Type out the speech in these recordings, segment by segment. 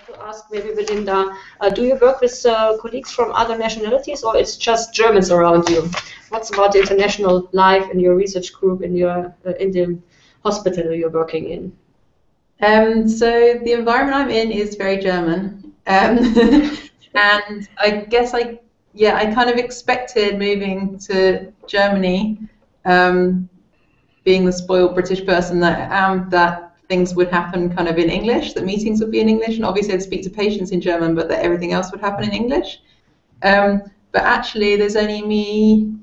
to ask maybe Belinda, do you work with colleagues from other nationalities, or it's just Germans around you? What's about the international life in your research group in the hospital you're working in? So the environment I'm in is very German, and I guess I kind of expected moving to Germany, being the spoiled British person that I am, that things would happen kind of in English, that meetings would be in English, and obviously I'd speak to patients in German, but that everything else would happen in English. But actually, there's only me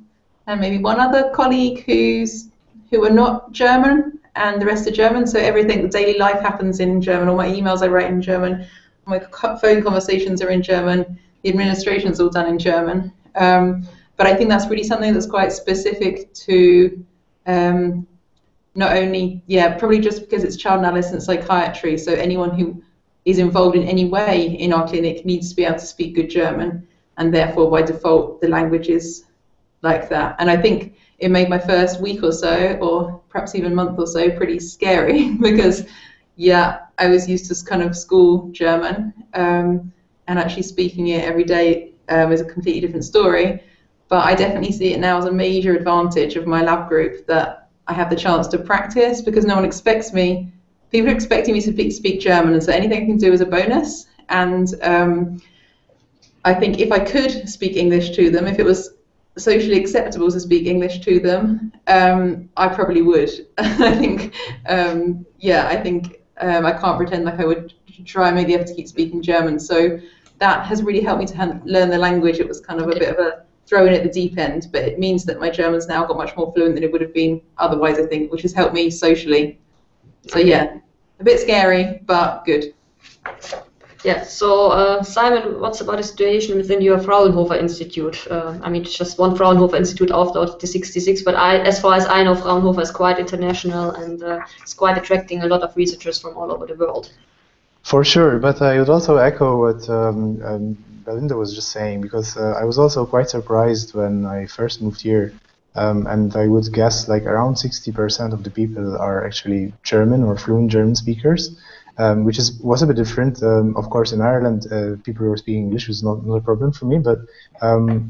and maybe one other colleague who are not German, and the rest are German. So everything, the daily life happens in German. All my emails I write in German. My phone conversations are in German. The administration's all done in German. But I think that's really something that's quite specific to not only, probably just because it's child and adolescent psychiatry. So anyone who is involved in any way in our clinic needs to be able to speak good German, and therefore by default the language is like that. And I think it made my first week or so, or perhaps even month or so, pretty scary because I was used to kind of school German, and actually speaking it every day is a completely different story. But I definitely see it now as a major advantage of my lab group that I have the chance to practice, because no one expects me. People are expecting me to speak German, and so anything I can do is a bonus. And I think if I could speak English to them, if it was socially acceptable to speak English to them, I probably would. I think, I can't pretend like I would try and make the effort to keep speaking German. So that has really helped me to learn the language. It was kind of a bit of a throw in at the deep end, but it means that my German's now got much more fluent than it would have been otherwise, I think, which has helped me socially. So a bit scary, but good. Yeah, so Simon, what's about the situation within your Fraunhofer Institute? I mean, it's just one Fraunhofer Institute out of the 66, but as far as I know, Fraunhofer is quite international, and it's quite attracting a lot of researchers from all over the world. For sure, but I would also echo what Belinda was just saying, because I was also quite surprised when I first moved here, and I would guess like around 60% of the people are actually German or fluent German speakers, which was a bit different. Of course, in Ireland, people who were speaking English was not a problem for me, but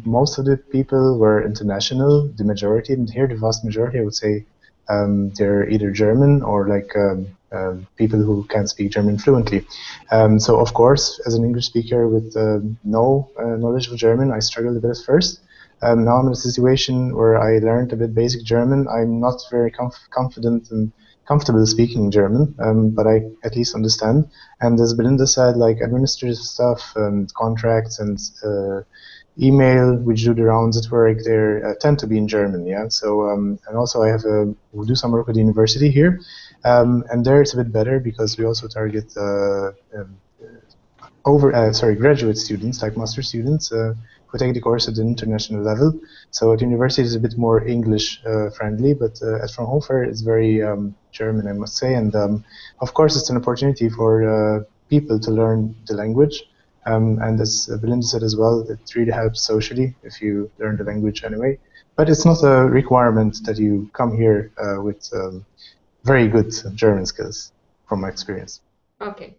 most of the people were international, the majority, and here the vast majority, I would say, they're either German or like people who can speak German fluently. So of course, as an English speaker with no knowledge of German, I struggled a bit at first. Now I'm in a situation where I learned a bit basic German. I'm not very confident and comfortable speaking German, but I at least understand. And as Belinda said, like administrative stuff, contracts and email, which do the rounds at work, they tend to be in German, yeah. So and also I we do some work with the university here, and there it's a bit better because we also target graduate students, like master students, who take the course at the international level. So at university it's a bit more English friendly, but at Fraunhofer it's very German, I must say. And of course it's an opportunity for people to learn the language. And as Belinda said as well, it really helps socially if you learn the language anyway. But it's not a requirement that you come here with very good German skills, from my experience. Okay.